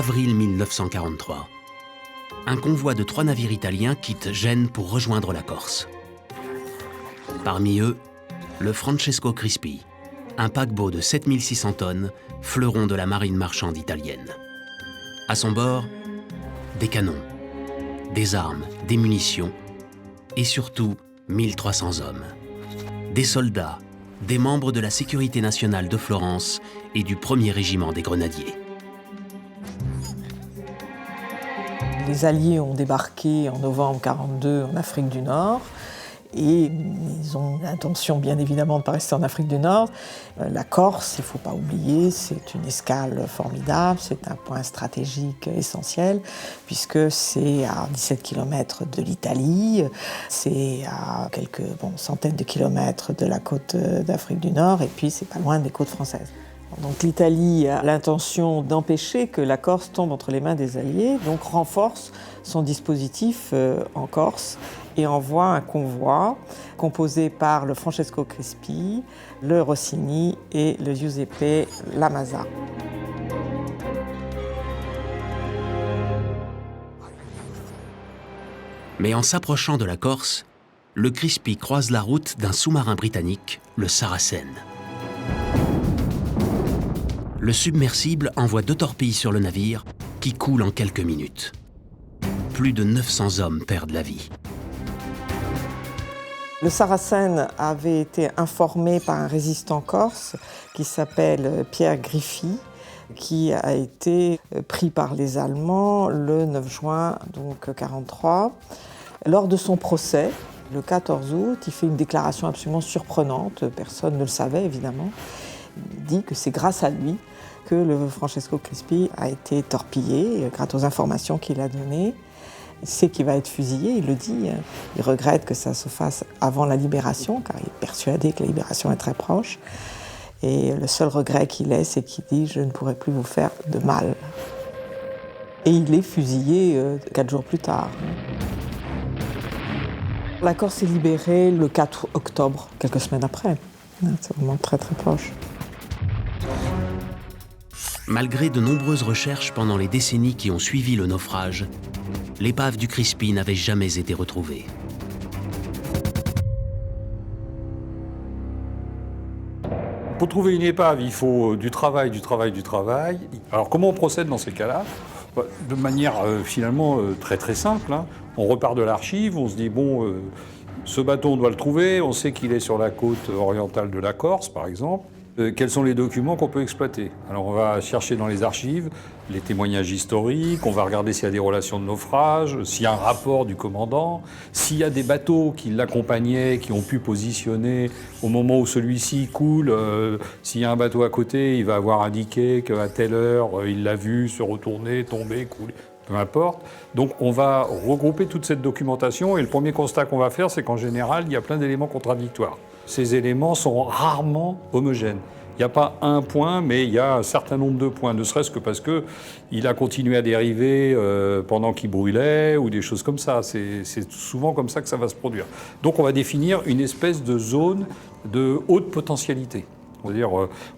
avril 1943. Un convoi de 3 navires italiens quitte Gênes pour rejoindre la Corse. Parmi eux, le Francesco Crispi, un paquebot de 7600 tonnes, fleuron de la marine marchande italienne. À son bord, des canons, des armes, des munitions et surtout 1300 hommes. Des soldats, des membres de la sécurité nationale de Florence et du 1er régiment des grenadiers. Les Alliés ont débarqué en novembre 1942 en Afrique du Nord et ils ont l'intention bien évidemment de ne pas rester en Afrique du Nord. La Corse, il ne faut pas oublier, c'est une escale formidable, c'est un point stratégique essentiel puisque c'est à 17 km de l'Italie, c'est à quelques centaines de kilomètres de la côte d'Afrique du Nord et puis c'est pas loin des côtes françaises. Donc l'Italie a l'intention d'empêcher que la Corse tombe entre les mains des Alliés, donc renforce son dispositif en Corse et envoie un convoi composé par le Francesco Crispi, le Rossini et le Giuseppe Lamazza. Mais en s'approchant de la Corse, le Crispi croise la route d'un sous-marin britannique, le Saracen. Le submersible envoie 2 torpilles sur le navire qui coule en quelques minutes. Plus de 900 hommes perdent la vie. Le Saracen avait été informé par un résistant corse qui s'appelle Pierre Griffy, qui a été pris par les Allemands le 9 juin 1943. Lors de son procès, le 14 août, il fait une déclaration absolument surprenante, personne ne le savait évidemment. Il dit que c'est grâce à lui que le Francesco Crispi a été torpillé, grâce aux informations qu'il a données. Il sait qu'il va être fusillé, il le dit. Il regrette que ça se fasse avant la libération, car il est persuadé que la libération est très proche. Et le seul regret qu'il ait, c'est qu'il dit « je ne pourrai plus vous faire de mal ». Et il est fusillé 4 jours plus tard. La Corse est libérée le 4 octobre, quelques semaines après. C'est vraiment très très proche. Malgré de nombreuses recherches pendant les décennies qui ont suivi le naufrage, l'épave du Crispi n'avait jamais été retrouvée. Pour trouver une épave, il faut du travail. Alors comment on procède dans ces cas-là ? De manière finalement très très simple. On repart de l'archive, on se dit bon, ce bateau on doit le trouver, on sait qu'il est sur la côte orientale de la Corse par exemple. Quels sont les documents qu'on peut exploiter? Alors on va chercher dans les archives les témoignages historiques, on va regarder s'il y a des relations de naufrage, s'il y a un rapport du commandant, s'il y a des bateaux qui l'accompagnaient, qui ont pu positionner au moment où celui-ci coule, s'il y a un bateau à côté, il va avoir indiqué qu'à telle heure, il l'a vu se retourner, tomber, couler, peu importe. Donc on va regrouper toute cette documentation et le premier constat qu'on va faire, c'est qu'en général, il y a plein d'éléments contradictoires. Ces éléments sont rarement homogènes. Il n'y a pas un point, mais il y a un certain nombre de points, ne serait-ce que parce qu'il a continué à dériver pendant qu'il brûlait ou des choses comme ça. C'est souvent comme ça que ça va se produire. Donc on va définir une espèce de zone de haute potentialité. C'est-à-dire,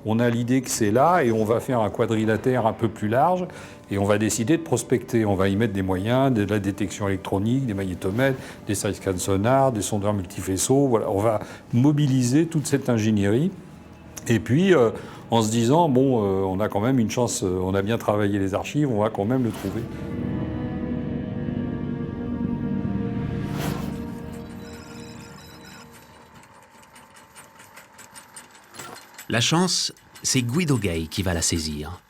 on a l'idée que c'est là et on va faire un quadrilatère un peu plus large et on va décider de prospecter. On va y mettre des moyens, de la détection électronique, des magnétomètres, des side-scan sonars, des sondeurs multifaisceaux. Voilà, on va mobiliser toute cette ingénierie. Et puis, en se disant, bon, on a quand même une chance, on a bien travaillé les archives, on va quand même le trouver. La chance, c'est Guido Gay qui va la saisir.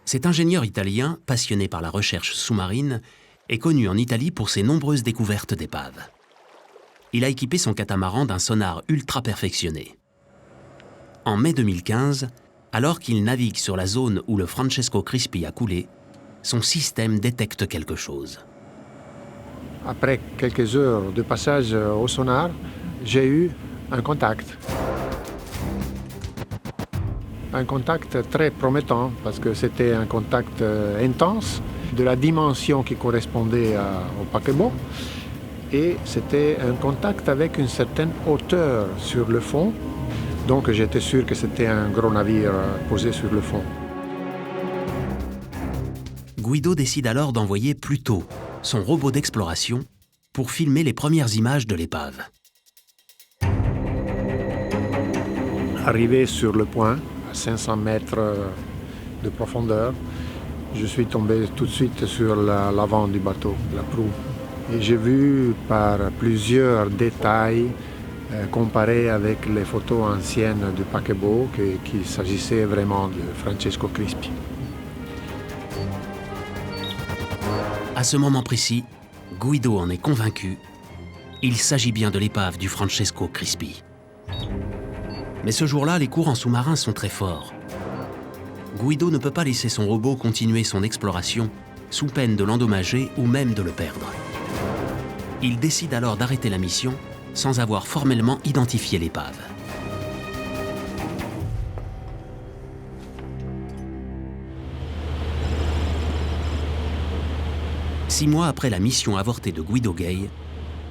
Cet ingénieur italien, passionné par la recherche sous-marine, est connu en Italie pour ses nombreuses découvertes d'épaves. Il a équipé son catamaran d'un sonar ultra perfectionné. En mai 2015, alors qu'il navigue sur la zone où le Francesco Crispi a coulé, son système détecte quelque chose. Après quelques heures de passage au sonar, j'ai eu un contact. Un contact très promettant parce que c'était un contact intense, de la dimension qui correspondait au paquebot. Et c'était un contact avec une certaine hauteur sur le fond. Donc j'étais sûr que c'était un gros navire posé sur le fond. Guido décide alors d'envoyer Pluto, son robot d'exploration, pour filmer les premières images de l'épave. Arrivé sur le point, à 500 mètres de profondeur, je suis tombé tout de suite sur l'avant du bateau, la proue. Et j'ai vu par plusieurs détails comparés avec les photos anciennes du paquebot qu'il s'agissait vraiment de Francesco Crispi. À ce moment précis, Guido en est convaincu. Il s'agit bien de l'épave du Francesco Crispi. Mais ce jour-là, les courants sous-marins sont très forts. Guido ne peut pas laisser son robot continuer son exploration sous peine de l'endommager ou même de le perdre. Il décide alors d'arrêter la mission sans avoir formellement identifié l'épave. Six mois après la mission avortée de Guido Gay,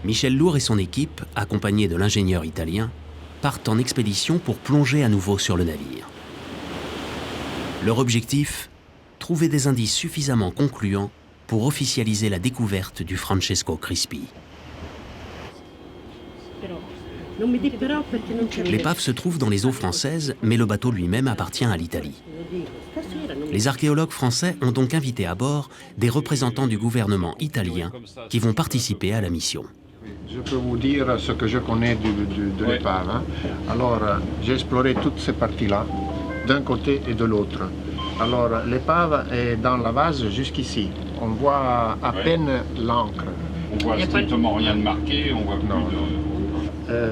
Michel Lourd et son équipe, accompagnés de l'ingénieur italien, partent en expédition pour plonger à nouveau sur le navire. Leur objectif, trouver des indices suffisamment concluants pour officialiser la découverte du Francesco Crispi. L'épave se trouve dans les eaux françaises, mais le bateau lui-même appartient à l'Italie. Les archéologues français ont donc invité à bord des représentants du gouvernement italien qui vont participer à la mission. Je peux vous dire ce que je connais de l'épave. Hein. Alors, j'ai exploré toutes ces parties-là, d'un côté et de l'autre. Alors, l'épave est dans la vase jusqu'ici. On voit à peine l'encre. On voit strictement rien de marqué, on voit plus de...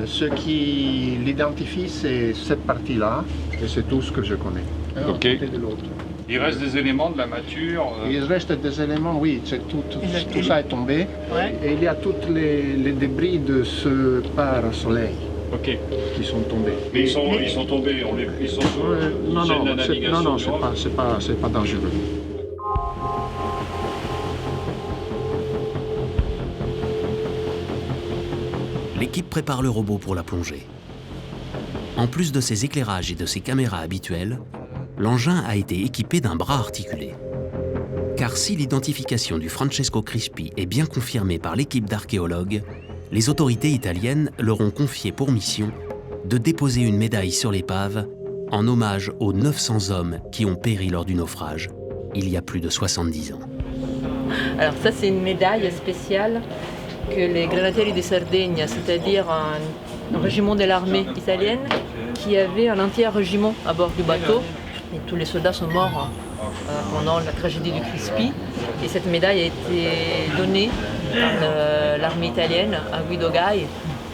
Ce qui l'identifie, c'est cette partie-là, et c'est tout ce que je connais. Ok. De l'autre. Il reste des éléments de la mâture. Il reste des éléments, oui, tout ça est tombé. Ouais. Et il y a tous les débris de ce pare-soleil qui sont tombés. Mais ils sont tombés, ils sont sur non, de navigation. Non, c'est pas dangereux. L'équipe prépare le robot pour la plongée. En plus de ses éclairages et de ses caméras habituelles, l'engin a été équipé d'un bras articulé. Car si l'identification du Francesco Crispi est bien confirmée par l'équipe d'archéologues, les autorités italiennes leur ont confié pour mission de déposer une médaille sur l'épave en hommage aux 900 hommes qui ont péri lors du naufrage, il y a plus de 70 ans. Alors ça, c'est une médaille spéciale que les Granatieri di Sardegna, c'est-à-dire un régiment de l'armée italienne, qui avait un entier régiment à bord du bateau. Et tous les soldats sont morts pendant la tragédie du Crispi. Et cette médaille a été donnée par l'armée italienne à Guido Gay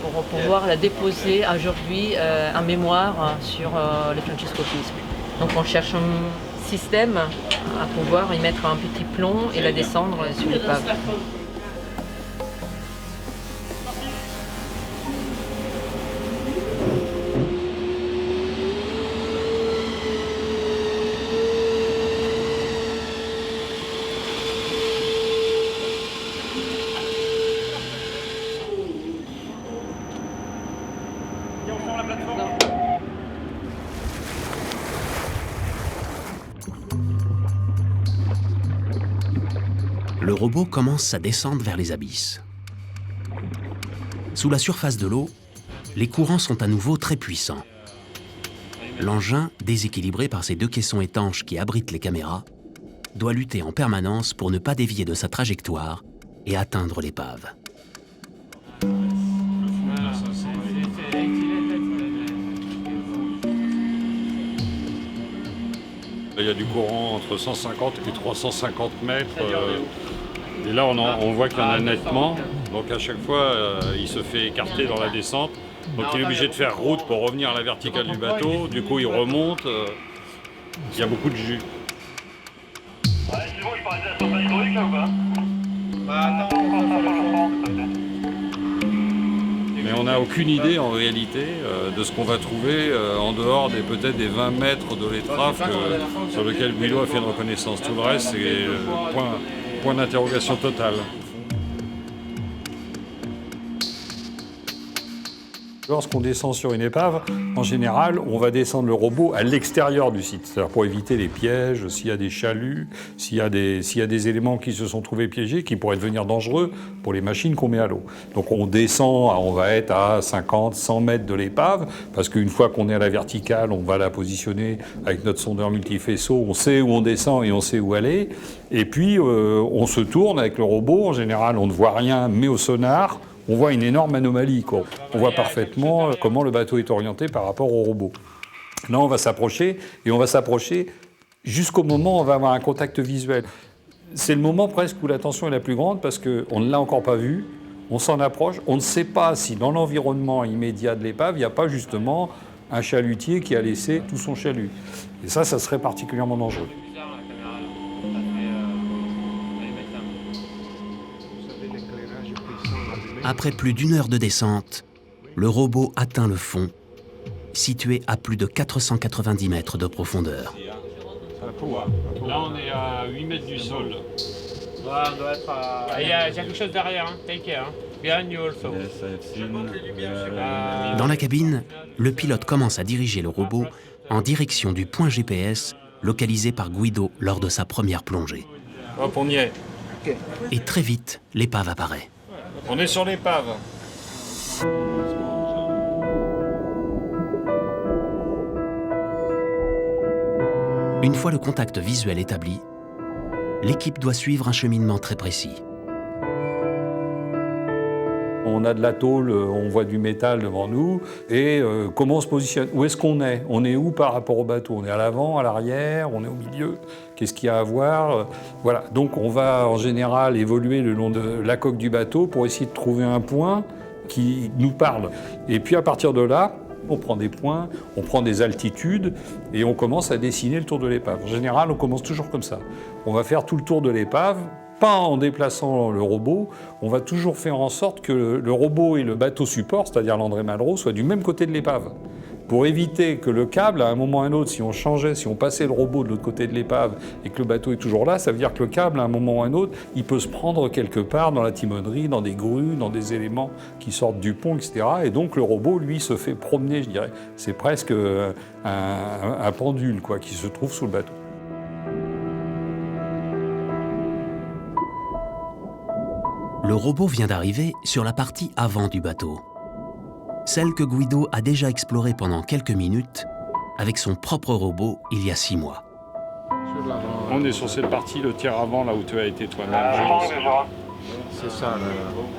pour pouvoir la déposer aujourd'hui en mémoire sur le Francesco Crispi. Donc on cherche un système à pouvoir y mettre un petit plomb et la descendre sur l'épave. Le robot commence sa descente vers les abysses. Sous la surface de l'eau, les courants sont à nouveau très puissants. L'engin, déséquilibré par ses deux caissons étanches qui abritent les caméras, doit lutter en permanence pour ne pas dévier de sa trajectoire et atteindre l'épave. Il y a du courant entre 150 et 350 mètres. Et là, on voit qu'il y en a nettement. Donc à chaque fois, il se fait écarter dans la descente. Donc il est obligé de faire route pour revenir à la verticale du bateau. Du coup, il remonte. Il y a beaucoup de jus. Mais on n'a aucune idée en réalité de ce qu'on va trouver en dehors peut-être des 20 mètres de l'étrave sur lequel Guido a fait une reconnaissance. Tout le reste, c'est point d'interrogation total. Lorsqu'on descend sur une épave, en général, on va descendre le robot à l'extérieur du site. C'est-à-dire pour éviter les pièges, s'il y a des chaluts, s'il y a des éléments qui se sont trouvés piégés, qui pourraient devenir dangereux pour les machines qu'on met à l'eau. Donc on descend, on va être à 50, 100 mètres de l'épave, parce qu'une fois qu'on est à la verticale, on va la positionner avec notre sondeur multifaisceau, on sait où on descend et on sait où aller. Et puis on se tourne avec le robot, en général on ne voit rien, mais au sonar, on voit une énorme anomalie, quoi. On voit parfaitement comment le bateau est orienté par rapport au robot. Là, on va s'approcher, et on va s'approcher jusqu'au moment où on va avoir un contact visuel. C'est le moment presque où la tension est la plus grande, parce qu'on ne l'a encore pas vu, on s'en approche, on ne sait pas si dans l'environnement immédiat de l'épave, il n'y a pas justement un chalutier qui a laissé tout son chalut. Et ça serait particulièrement dangereux. Après plus d'1 heure de descente, le robot atteint le fond, situé à plus de 490 mètres de profondeur. Là, on est à 8 mètres du sol. Là, on doit être à... Il y a quelque chose derrière, hein. Take care. Hein. Behind you also. Dans la cabine, le pilote commence à diriger le robot en direction du point GPS localisé par Guido lors de sa première plongée. Hop, on y est. Et très vite, l'épave apparaît. On est sur l'épave. Une fois le contact visuel établi, l'équipe doit suivre un cheminement très précis. On a de la tôle, on voit du métal devant nous, et comment on se positionne? Où est-ce qu'on est? On est où par rapport au bateau? On est à l'avant, à l'arrière, on est au milieu? Qu'est-ce qu'il y a à voir? Voilà, donc on va en général évoluer le long de la coque du bateau pour essayer de trouver un point qui nous parle. Et puis à partir de là, on prend des points, on prend des altitudes et on commence à dessiner le tour de l'épave. En général, on commence toujours comme ça. On va faire tout le tour de l'épave, pas en déplaçant le robot, on va toujours faire en sorte que le robot et le bateau support, c'est-à-dire l'André Malraux, soient du même côté de l'épave. Pour éviter que le câble, à un moment ou à un autre, si on changeait, si on passait le robot de l'autre côté de l'épave et que le bateau est toujours là, ça veut dire que le câble, à un moment ou à un autre, il peut se prendre quelque part dans la timonerie, dans des grues, dans des éléments qui sortent du pont, etc. Et donc le robot, lui, se fait promener, je dirais. C'est presque un pendule, quoi, qui se trouve sous le bateau. Le robot vient d'arriver sur la partie avant du bateau. Celle que Guido a déjà explorée pendant quelques minutes avec son propre robot il y a 6 mois. On est sur cette partie, le tiers avant, là où tu as été toi-même. C'est ça.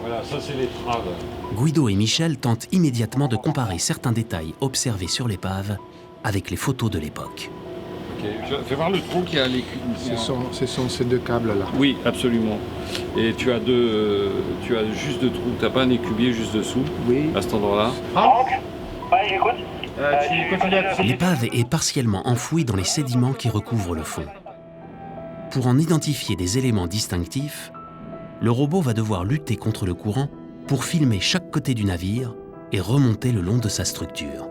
Voilà, ça c'est l'étrave. Guido et Michel tentent immédiatement de comparer certains détails observés sur l'épave avec les photos de l'époque. Ok, fais voir le trou qui a l'écu. Ce sont ces deux câbles-là. Oui, absolument. Et tu as juste 2 trous. Tu n'as pas un écubier juste dessous, Oui. à cet endroit-là. Ouais, j'écoute. L'épave est partiellement enfouie dans les sédiments qui recouvrent le fond. Pour en identifier des éléments distinctifs, le robot va devoir lutter contre le courant pour filmer chaque côté du navire et remonter le long de sa structure.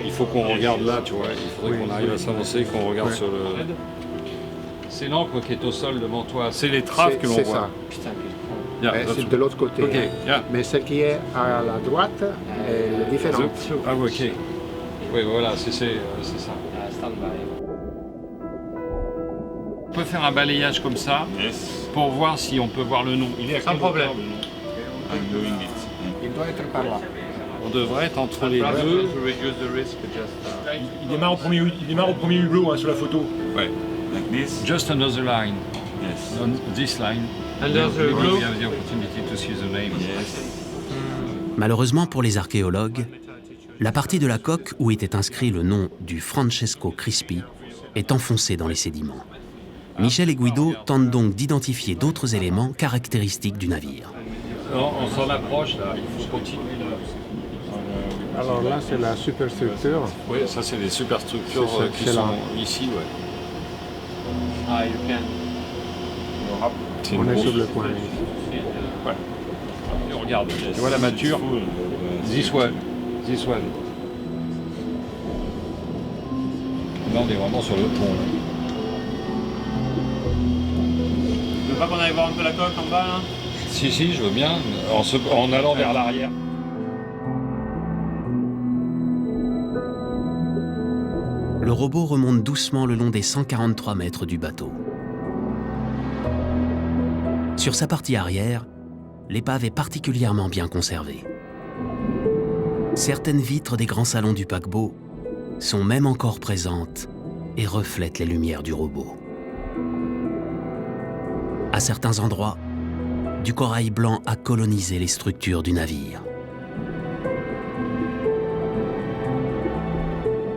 Il faut qu'on regarde là, tu vois. Il faudrait qu'on arrive à s'avancer, qu'on regarde sur le... C'est l'encre qui est au sol devant toi. C'est l'étrave que l'on C'est voit. ça. Yeah, C'est de l'autre côté. Ok, yeah. Mais celle qui est à la droite est différente. Ah oui, ok. Oui, voilà, c'est ça. On peut faire un balayage comme ça pour voir si on peut voir le nom. Il est à Sans problème. Il doit être par là. On devrait être entre les deux. Il démarre au premier hublot, hein, sur la photo. Ouais. Just another line. Yes. On this line. Under the Maybe blue. we have the opportunity to see the name. Malheureusement pour les archéologues, la partie de la coque où était inscrit le nom du Francesco Crispi est enfoncée dans les sédiments. Michel et Guido tentent donc d'identifier d'autres éléments caractéristiques du navire. Non, on s'en approche là, il faut continuer là. Alors là, c'est la superstructure. Oui, ça c'est des superstructures qui c'est sont là. ici, ouais. Ah, you can. C'est On une est grosse- sur le point. Voilà. Et regarde, tu vois la mature? This one. This one. Là, on est vraiment sur le pont. Là. Tu veux pas qu'on aille voir un peu la coque en bas là? Si, je veux bien, en allant vers l'arrière. Le robot remonte doucement le long des 143 mètres du bateau. Sur sa partie arrière, l'épave est particulièrement bien conservée. Certaines vitres des grands salons du paquebot sont même encore présentes et reflètent les lumières du robot. À certains endroits, du corail blanc a colonisé les structures du navire.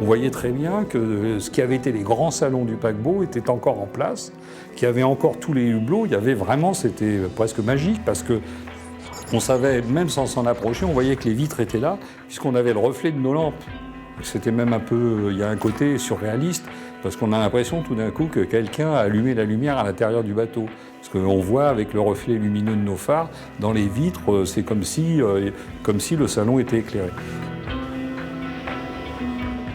On voyait très bien que ce qui avait été les grands salons du paquebot était encore en place, qu'il y avait encore tous les hublots. Il y avait vraiment, c'était presque magique parce que on savait, même sans s'en approcher, on voyait que les vitres étaient là, puisqu'on avait le reflet de nos lampes. C'était même un peu, il y a un côté surréaliste, parce qu'on a l'impression tout d'un coup que quelqu'un a allumé la lumière à l'intérieur du bateau. Parce qu'on voit avec le reflet lumineux de nos phares, dans les vitres, c'est comme si le salon était éclairé.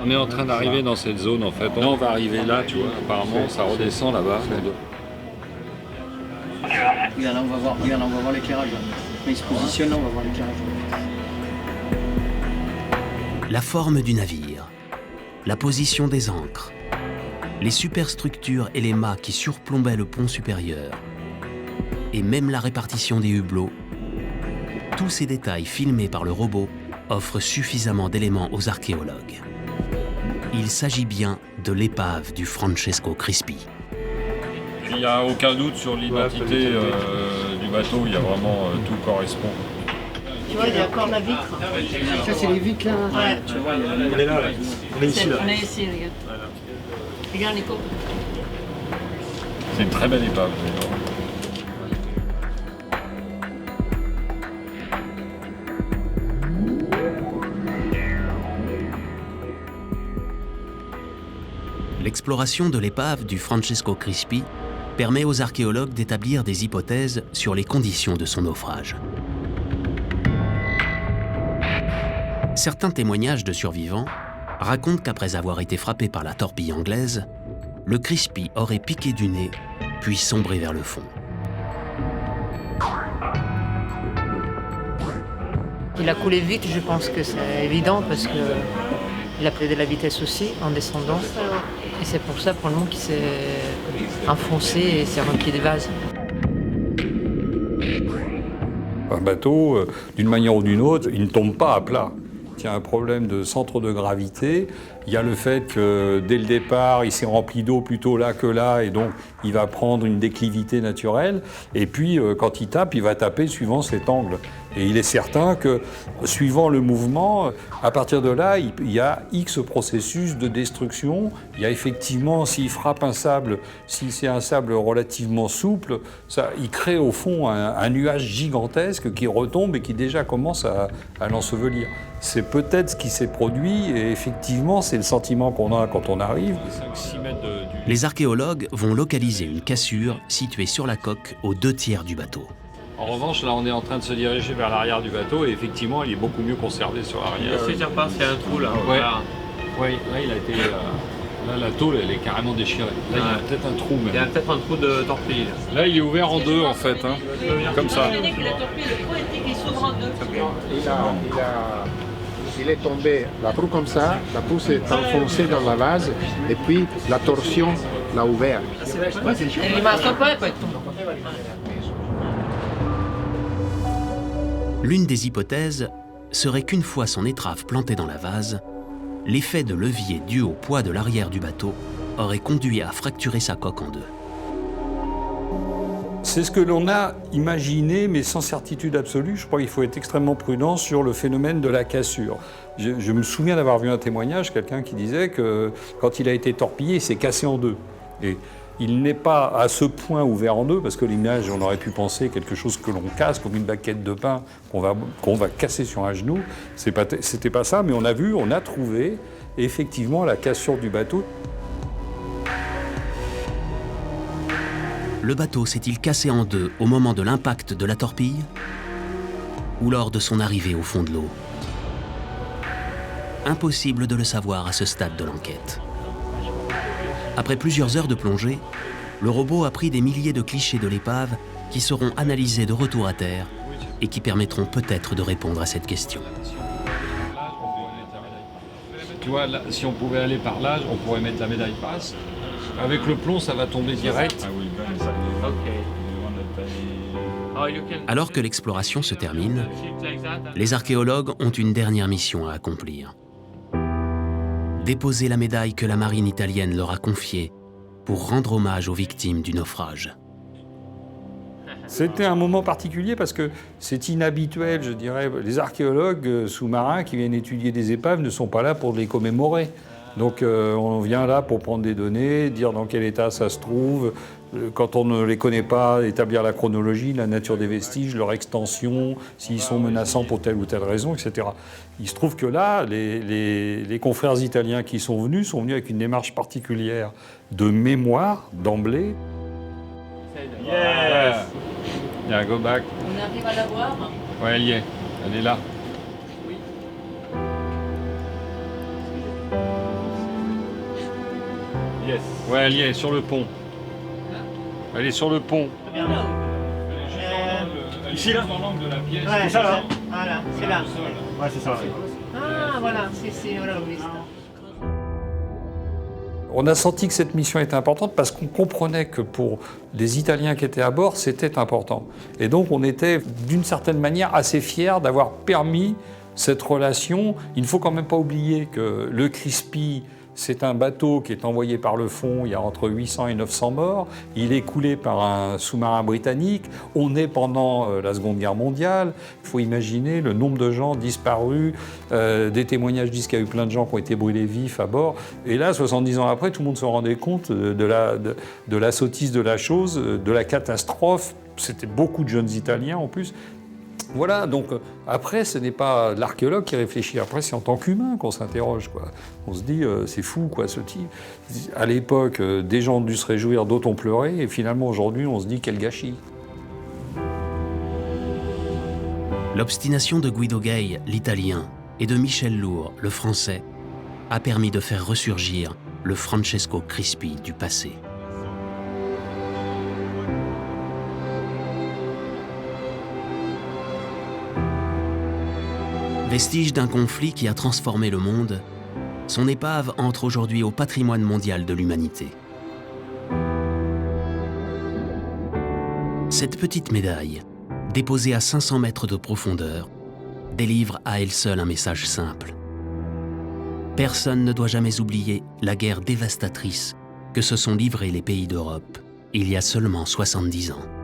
On est en train d'arriver dans cette zone en fait. Là on va arriver là, tu vois, apparemment ça redescend là-bas. Regarde, là on va voir l'éclairage. Quand il se positionne là, on va voir l'éclairage. La forme du navire, la position des ancres, les superstructures et les mâts qui surplombaient le pont supérieur, et même la répartition des hublots, tous ces détails filmés par le robot offrent suffisamment d'éléments aux archéologues. Il s'agit bien de l'épave du Francesco Crispi. Il n'y a aucun doute sur l'identité du bateau, il y a vraiment tout correspond. Tu vois, il y a encore la vitre. Ça, c'est les vitres là. Ouais. Tu vois, On est là, on est ici là. On est ici, regarde. Regarde, Nico. C'est une très belle épave. L'exploration de l'épave du Francesco Crispi permet aux archéologues d'établir des hypothèses sur les conditions de son naufrage. Certains témoignages de survivants racontent qu'après avoir été frappé par la torpille anglaise, le Crispi aurait piqué du nez, puis sombré vers le fond. Il a coulé vite, je pense que c'est évident, parce qu'il a pris de la vitesse aussi en descendant. Et c'est pour ça, probablement, qu'il s'est enfoncé et s'est rempli de vase. Un bateau, d'une manière ou d'une autre, il ne tombe pas à plat. Il y a un problème de centre de gravité. Il y a le fait que dès le départ, il s'est rempli d'eau plutôt là que là, et donc il va prendre une déclivité naturelle. Et puis, quand il tape, il va taper suivant cet angle. Et il est certain que, suivant le mouvement, à partir de là, il y a X processus de destruction. Il y a effectivement, s'il frappe un sable, si c'est un sable relativement souple, ça, il crée au fond un nuage gigantesque qui retombe et qui déjà commence à l'ensevelir. C'est peut-être ce qui s'est produit, et effectivement, c'est le sentiment qu'on a quand on arrive. Les archéologues vont localiser une cassure située sur la coque aux 2/3 du bateau. En revanche, là, on est en train de se diriger vers l'arrière du bateau, et effectivement, il est beaucoup mieux conservé sur l'arrière. Si tu repasses, il y a un trou là. Ouais. Oui, là, il a été... Là, la tôle, elle est carrément déchirée. Là, il y a peut-être un trou, même. Il y a peut-être un trou de torpille. Là, il est ouvert en deux, en fait, hein. Comme ça. Il est tombé, la proue comme ça, la proue s'est enfoncée dans la vase, et puis la torsion l'a ouvert. L'une des hypothèses serait qu'une fois son étrave plantée dans la vase, l'effet de levier dû au poids de l'arrière du bateau aurait conduit à fracturer sa coque en deux. C'est ce que l'on a imaginé, mais sans certitude absolue. Je crois qu'il faut être extrêmement prudent sur le phénomène de la cassure. Je me souviens d'avoir vu un témoignage, quelqu'un qui disait que quand il a été torpillé, il s'est cassé en deux. Et il n'est pas à ce point ouvert en deux, parce que l'image, on aurait pu penser quelque chose que l'on casse, comme une baguette de pain qu'on va casser sur un genou. C'était pas ça, mais on a trouvé effectivement la cassure du bateau. Le bateau s'est-il cassé en deux au moment de l'impact de la torpille ou lors de son arrivée au fond de l'eau? Impossible de le savoir à ce stade de l'enquête. Après plusieurs heures de plongée, le robot a pris des milliers de clichés de l'épave qui seront analysés de retour à Terre et qui permettront peut-être de répondre à cette question. Tu vois, là, si on pouvait aller par là, on pourrait mettre la médaille passe. Avec le plomb, ça va tomber direct. Alors que l'exploration se termine, les archéologues ont une dernière mission à accomplir. Déposer la médaille que la marine italienne leur a confiée pour rendre hommage aux victimes du naufrage. C'était un moment particulier parce que c'est inhabituel, je dirais. Les archéologues sous-marins qui viennent étudier des épaves ne sont pas là pour les commémorer. Donc on vient là pour prendre des données, dire dans quel état ça se trouve, quand on ne les connaît pas, établir la chronologie, la nature des vestiges, leur extension, s'ils sont menaçants pour telle ou telle raison, etc. Il se trouve que là, les confrères italiens qui sont venus avec une démarche particulière de mémoire, d'emblée. Yes. Yeah, go back. On arrive à la voir. Ouais, elle y est. Elle est là. Oui. Yes. Ouais, elle y est, sur le pont. Elle est sur le pont. Ici, là Dans l'angle de la pièce. Ouais, c'est ça, là. Voilà, c'est là. Ouais, c'est ça. Ah, voilà, c'est voilà, oui. On a senti que cette mission était importante parce qu'on comprenait que pour les Italiens qui étaient à bord, c'était important. Et donc on était d'une certaine manière assez fiers d'avoir permis cette relation. Il ne faut quand même pas oublier que le Crispy, c'est un bateau qui est envoyé par le fond, il y a entre 800 et 900 morts. Il est coulé par un sous-marin britannique. On est pendant la Seconde Guerre mondiale. Il faut imaginer le nombre de gens disparus. Des témoignages disent qu'il y a eu plein de gens qui ont été brûlés vifs à bord. Et là, 70 ans après, tout le monde se rendait compte de la sottise de la chose, de la catastrophe. C'était beaucoup de jeunes Italiens en plus. Voilà, donc après, ce n'est pas l'archéologue qui réfléchit. Après, c'est en tant qu'humain qu'on s'interroge, quoi. On se dit, c'est fou, quoi, ce type. À l'époque, des gens ont dû se réjouir, d'autres ont pleuré, et finalement, aujourd'hui, on se dit, quel gâchis. L'obstination de Guido Gay, l'italien, et de Michel Lourd, le français, a permis de faire ressurgir le Francesco Crispi du passé. Vestige d'un conflit qui a transformé le monde, son épave entre aujourd'hui au patrimoine mondial de l'humanité. Cette petite médaille, déposée à 500 mètres de profondeur, délivre à elle seule un message simple. Personne ne doit jamais oublier la guerre dévastatrice que se sont livrées les pays d'Europe il y a seulement 70 ans.